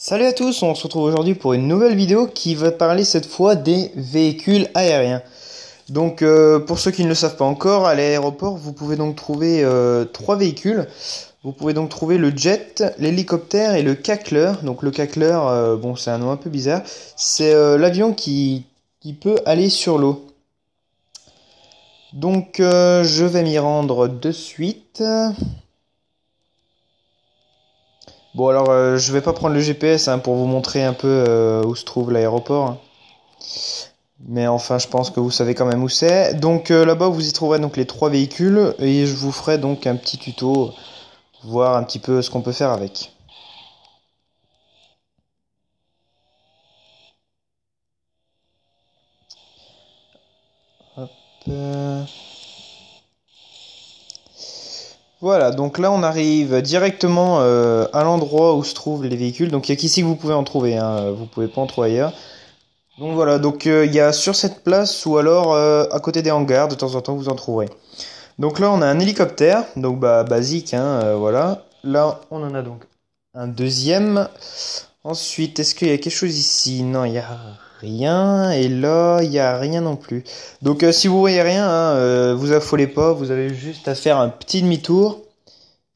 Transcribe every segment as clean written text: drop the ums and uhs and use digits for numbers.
Salut à tous, on se retrouve aujourd'hui pour une nouvelle vidéo qui va parler cette fois des véhicules aériens. Donc pour ceux qui ne le savent pas encore, à l'aéroport vous pouvez donc trouver trois véhicules. Vous pouvez donc trouver le jet, l'hélicoptère et le cacleur. Donc le cacleur, bon c'est un nom un peu bizarre, c'est l'avion qui peut aller sur l'eau. Donc je vais m'y rendre de suite. Bon alors je vais pas prendre le GPS pour vous montrer un peu où se trouve l'aéroport, hein. Mais enfin, je pense que vous savez quand même où c'est. Donc là-bas, vous y trouverez donc les trois véhicules et je vous ferai donc un petit tuto, voir un petit peu ce qu'on peut faire avec. Hop. Voilà, donc là on arrive directement à l'endroit où se trouvent les véhicules. Donc il y a qu'ici que vous pouvez en trouver, hein. Vous pouvez pas en trouver ailleurs. Donc voilà, donc il y a sur cette place ou alors à côté des hangars, de temps en temps vous en trouverez. Donc là on a un hélicoptère, donc bah basique, hein, voilà. Là on en a donc un deuxième. Ensuite, est-ce qu'il y a quelque chose ici? Non, il y a rien. Et là, il y a rien non plus. Donc si vous voyez rien, hein, vous affolez pas, vous avez juste à faire un petit demi-tour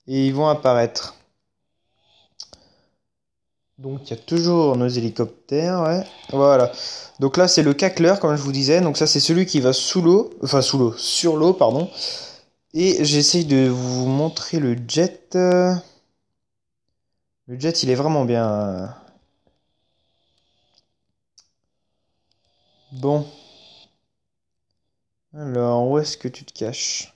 et ils vont apparaître. Donc il y a toujours nos hélicoptères, ouais. Voilà. Donc là, c'est le cacleur, comme je vous disais. Donc ça, c'est celui qui va sous l'eau, enfin sous l'eau, sur l'eau, pardon. Et j'essaye de vous montrer le jet. Le jet, il est vraiment bien. Bon. Alors, où est-ce que tu te caches?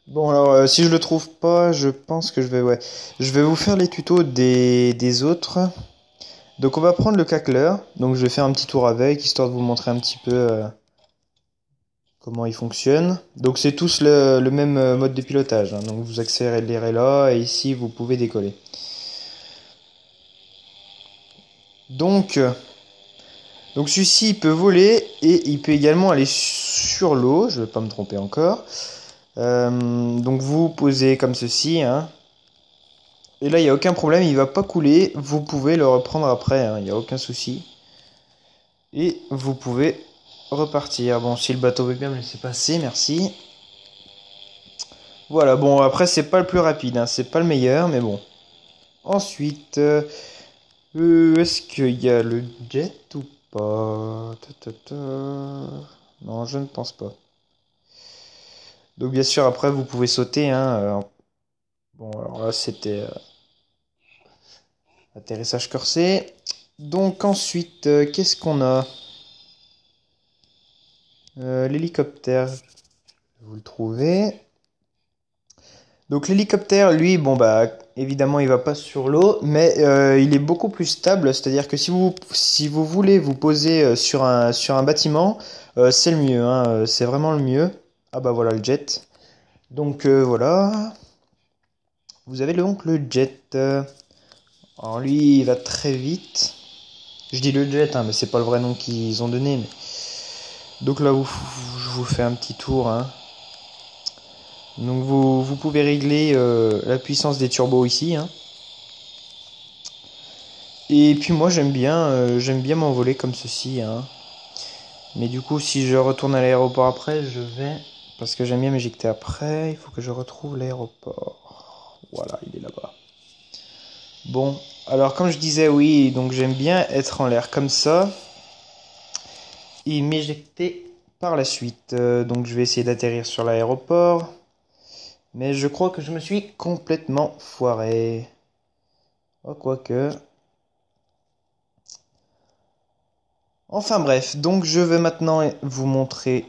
Bon, alors, si je le trouve pas, je pense que ouais. Je vais vous faire les tutos des autres. Donc, on va prendre le cacleur. Donc, je vais faire un petit tour avec, histoire de vous montrer un petit peu comment il fonctionne. Donc, c'est tous le même mode de pilotage, hein. Donc, vous accélérez là, et ici, vous pouvez décoller. Donc, donc celui-ci, il peut voler, et il peut également aller sur l'eau. Je vais pas me tromper encore. Donc, vous posez comme ceci, hein. Et là, il n'y a aucun problème, il va pas couler. Vous pouvez le reprendre après, hein, il n'y a aucun souci. Et vous pouvez repartir. Bon, si le bateau veut bien me laisser passer, merci. Voilà, bon, après, c'est pas le plus rapide, hein, c'est pas le meilleur, mais bon. Ensuite, est-ce qu'il y a le jet ou pas? Non, je ne pense pas. Donc, bien sûr, après, vous pouvez sauter, hein. Bon, alors là, c'était atterrissage corsé. Donc, ensuite, qu'est-ce qu'on a? L'hélicoptère, vous le trouvez. Donc l'hélicoptère, lui, bon bah évidemment il va pas sur l'eau, mais il est beaucoup plus stable. C'est-à-dire que si vous voulez vous poser sur un bâtiment, c'est le mieux, hein, c'est vraiment le mieux. Ah bah voilà le jet. Donc voilà, vous avez donc le jet. Alors lui, il va très vite. Je dis le jet, hein, mais c'est pas le vrai nom qu'ils ont donné. Donc là, je vous fais un petit tour, hein. Donc vous pouvez régler la puissance des turbos ici, hein. Et puis moi j'aime bien m'envoler comme ceci, hein. Mais du coup si je retourne à l'aéroport après, je vais parce que j'aime bien m'éjecter après. Il faut que je retrouve l'aéroport. Voilà, il est là-bas. Bon, alors comme je disais, oui, donc j'aime bien être en l'air comme ça et m'éjecter par la suite. Donc je vais essayer d'atterrir sur l'aéroport. Mais je crois que je me suis complètement foiré. Oh, quoique. Enfin bref, donc je vais maintenant vous montrer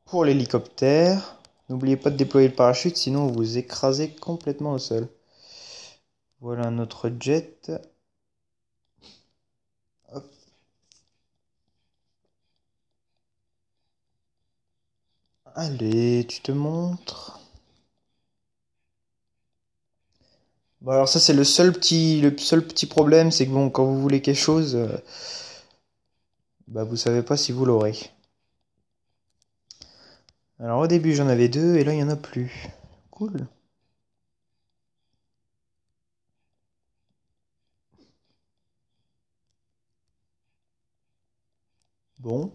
pour l'hélicoptère. N'oubliez pas de déployer le parachute, sinon vous vous écrasez complètement au sol. Voilà notre jet. Hop. Allez, tu te montres. Bon alors ça c'est le seul petit problème, c'est que bon quand vous voulez quelque chose, bah vous savez pas si vous l'aurez. Alors au début j'en avais deux et là il y en a plus. Cool. Bon.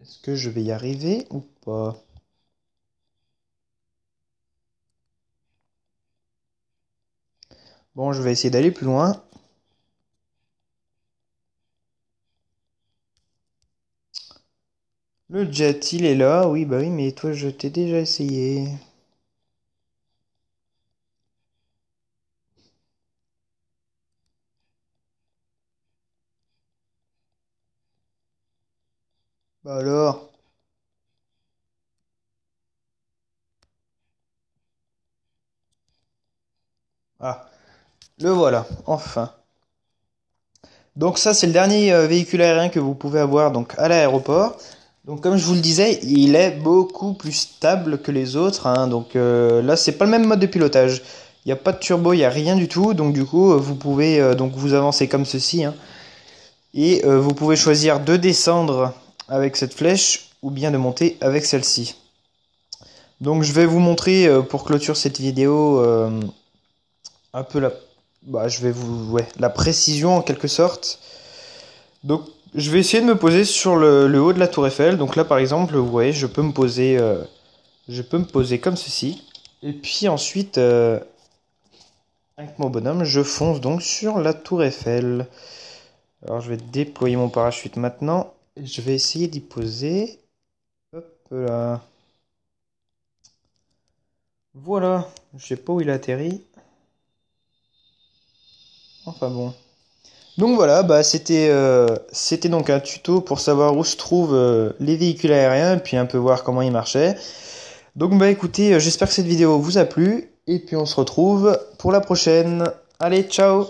Est-ce que je vais y arriver ou pas? Bon, je vais essayer d'aller plus loin. Le jet, il est là. Oui, bah oui, mais toi, je t'ai déjà essayé. Bah alors. Ah, le voilà, enfin. Donc ça, c'est le dernier véhicule aérien que vous pouvez avoir donc à l'aéroport. Donc comme je vous le disais, il est beaucoup plus stable que les autres, hein. Donc là, c'est pas le même mode de pilotage. Il n'y a pas de turbo, il n'y a rien du tout. Donc du coup, vous pouvez donc vous avancer comme ceci, hein. Et vous pouvez choisir de descendre avec cette flèche ou bien de monter avec celle-ci. Donc je vais vous montrer pour clôturer cette vidéo un peu la précision en quelque sorte. Donc je vais essayer de me poser sur le haut de la tour Eiffel. Donc là par exemple, vous voyez, je peux me poser comme ceci. Et puis ensuite, avec mon bonhomme, je fonce donc sur la tour Eiffel. Alors je vais déployer mon parachute maintenant. Et je vais essayer d'y poser. Hop là. Voilà. Je sais pas où il a atterri. Enfin bon. Donc voilà, bah c'était donc un tuto pour savoir où se trouvent les véhicules aériens et puis un peu voir comment ils marchaient. Donc bah écoutez, j'espère que cette vidéo vous a plu et puis on se retrouve pour la prochaine. Allez, ciao!